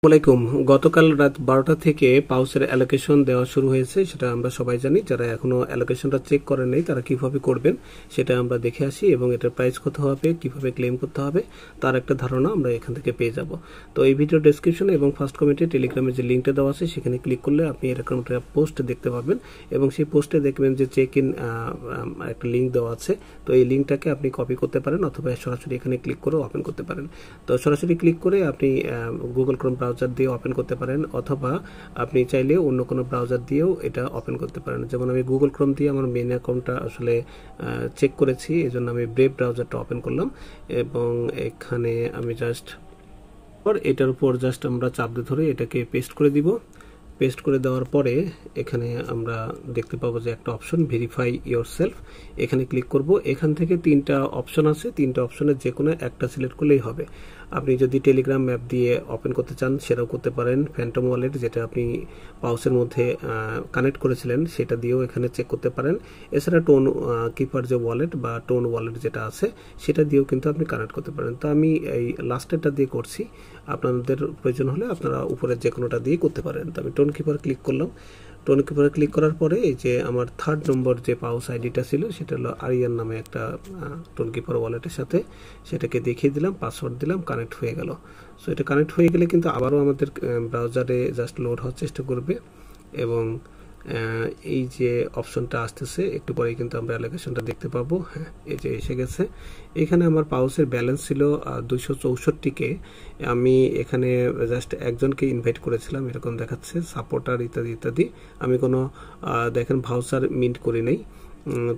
আসসালামাইকুম। গতকাল রাত 12টা থেকে পাউসের অ্যালোকেশন দেওয়া শুরু হয়েছে, সেটা আমরা সবাই জানি। যারা এখনো অ্যালোকেশনটা চেক করেন নাই তারা কিভাবে করবেন সেটা আমরা দেখে আসি, এবং এটার প্রাইস কত হবে, কিভাবে ক্লেম করতে হবে তার একটা ধারণা আমরা এখান থেকে পেয়ে যাব। তো এই ভিডিও ডেসক্রিপশনে এবং ফার্স্ট কমেন্টে টেলিগ্রামের যে লিঙ্কটা দেওয়া আছে সেখানে ক্লিক করলে আপনি এরকম একটা পোস্ট দেখতে পাবেন, এবং সেই পোস্টে দেখবেন যে চেক ইন একটা লিঙ্ক দেওয়া আছে। তো এই লিঙ্কটাকে আপনি কপি করতে পারেন অথবা সরাসরি এখানে ক্লিক করে ওপেন করতে পারেন। তো সরাসরি ক্লিক করে আপনি গুগল ক্রোম ব্রাউজার দিয়ে ওপেন করতে পারেন, অথবা আপনি চাইলে অন্য কোনো ব্রাউজার দিয়েও এটা ওপেন করতে পারেন। যেমন আমি গুগল ক্রোম দিয়ে আমার মেইন অ্যাকাউন্টটা আসলে চেক করেছি, এই জন্য আমি ব্রেভ ব্রাউজারটা ওপেন করলাম, এবং এখানে আমি জাস্ট এটার উপর জাস্ট আমরা চাপ দিয়ে ধরে এটাকে পেস্ট করে দিব। পেস্ট করে দেওয়ার পরে এখানে আমরা দেখতে পাবো যে একটা অপশন ভেরিফাই ইয়োরসেলফ, এখানে ক্লিক করব। এখান থেকে তিনটা অপশন আছে, তিনটা অপশনের যে কোনো একটা সিলেক্ট করলেই হবে। আপনি যদি টেলিগ্রাম ম্যাপ দিয়ে ওপেন করতে চান সেটাও করতে পারেন, ফ্যান্টম ওয়ালেট যেটা আপনি পাউসের মধ্যে কানেক্ট করেছিলেন সেটা দিয়েও এখানে চেক করতে পারেন। এছাড়া টোন কিপার যে ওয়ালেট বা টোন ওয়ালেট যেটা আছে সেটা দিয়েও কিন্তু আপনি কানেক্ট করতে পারেন। তো আমি এই লাস্টেরটা দিয়ে করছি, আপনাদের প্রয়োজন হলে আপনারা উপরের যে কোনোটা দিয়ে করতে পারেন। তো আমি টোন কিপার ক্লিক করলাম। টোন কিপারে ক্লিক করার পরে এই যে আমার 3rd নম্বর যে পাউস আইডিটা ছিল সেটা হলো আরিয়ান নামে একটা টোন কিপার ওয়ালেটের সাথে, সেটাকে দেখিয়ে দিলাম, পাসওয়ার্ড দিলাম, কানেক্ট হয়ে গেল। সো এটা কানেক্ট হয়ে গেলে কিন্তু আবারও আমাদের ব্রাউজারে জাস্ট লোড হওয়ার চেষ্টা করবে, এবং এই যে অপশনটা আসতেছে একটু পরেই কিন্তু আমরা অ্যালোকেশনটা দেখতে পাবো। হ্যাঁ, এই যে এসে গেছে। এখানে আমার পাউসের ব্যালেন্স ছিল 264কে। আমি এখানে জাস্ট একজনকে ইনভাইট করেছিলাম, এরকম দেখাচ্ছে সাপোর্টার ইত্যাদি ইত্যাদি। আমি কোনো দেখেন ভাউচার মিন্ট করি নাই।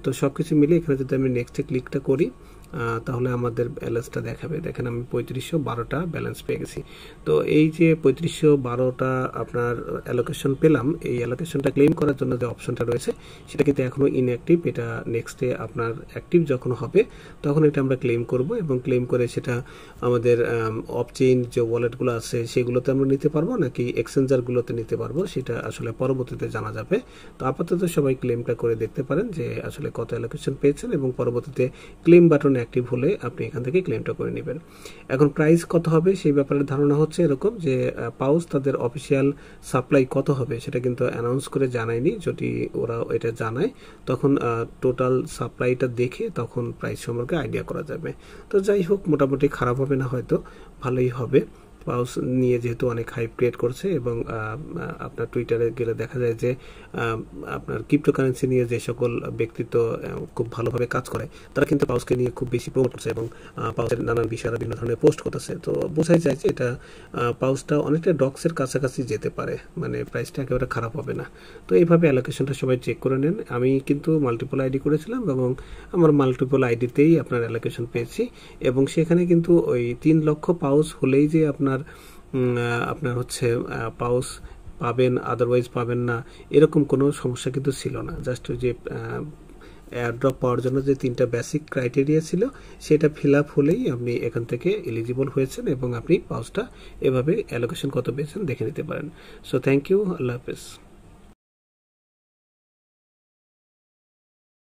তো সব কিছু মিলে এখানে যদি আমি নেক্সটে ক্লিকটা করি তাহলে আমাদের ব্যালেন্সটা দেখাবে। দেখেন আমি 3512টা ব্যালেন্স পেয়ে গেছি। তো এই যে 3512টা আপনার অ্যালোকেশন পেলাম, এই অ্যালোকেশনটা ক্লেম করার জন্য যে অপশনটা রয়েছে সেটা কিন্তু এখনও ইনঅ্যাক্টিভ। এটা নেক্সটে আপনার অ্যাক্টিভ যখন হবে তখন এটা আমরা ক্লেম করব, এবং ক্লেম করে সেটা আমাদের অফ চেইন যে ওয়ালেটগুলো আছে সেগুলোতে আমরা নিতে পারবো নাকি এক্সচেঞ্জারগুলোতে নিতে পারবো সেটা আসলে পরবর্তীতে জানা যাবে। তো আপাতত সবাই ক্লেমটা করে দেখতে পারেন যে আসলে কত অ্যালোকেশন পেয়েছেন, এবং পরবর্তীতে ক্লেম বাটন অ্যাক্টিভ হলে আপনি এখান থেকে ক্লেমটা করে নেবেন। এখন প্রাইস কত হবে সেই ব্যাপারে ধারণা হচ্ছে এরকম যে পাউস তাদের অফিসিয়াল সাপ্লাই কত হবে সেটা কিন্তু অ্যানাউন্স করে জানায়নি। যদি ওরা এটা জানায় তখন টোটাল সাপ্লাইটা দেখে তখন প্রাইস সম্পর্কে আইডিয়া করা যাবে। তো যাই হোক, মোটামুটি খারাপ হবে না, হয়তো ভালোই হবে। পাউস নিয়ে যেহেতু অনেক হাইপ ক্রিয়েট করছে, এবং আপনার টুইটারে গেলে দেখা যায় যে আপনার ক্রিপ্টোকারেন্সি নিয়ে যে সকল ব্যক্তিত্ব খুব ভালোভাবে কাজ করে তারা কিন্তু পাউসকে নিয়ে খুব বেশি প্রমোট করছে, এবং পাউসের নানান বিষয়ে বিভিন্ন ধরনের পোস্ট করতেছে। তো বোঝাই যায় যে এটা পাউসটা অনেকটা ডক্সের কাছাকাছি যেতে পারে, মানে প্রাইসটা একেবারে খারাপ হবে না। তো এইভাবে অ্যালোকেশনটা সবাই চেক করে নেন। আমি কিন্তু মাল্টিপল আইডি করেছিলাম, এবং আমার মাল্টিপল আইডিতেই আপনার অ্যালোকেশন পেয়েছি, এবং সেখানে কিন্তু ওই 3 লক্ষ পাউস হলেই যে আপনার হচ্ছে পাউস পাবেন, আদারওয়াইজ পাবেন না, এরকম কোনো সমস্যা কিন্তু ছিল না। জাস্ট যে এয়ারড্রপ পাওয়ার জন্য যে 3টা বেসিক ক্রাইটেরিয়া ছিল সেটা ফিল আপ হলেই আপনি এখান থেকে এলিজিবল হয়েছেন, এবং আপনি পাউসটা এভাবে অ্যালোকেশন কত পেয়েছেন দেখে নিতে পারেন। সো থ্যাংক ইউ, আল্লাহ হাফেজ।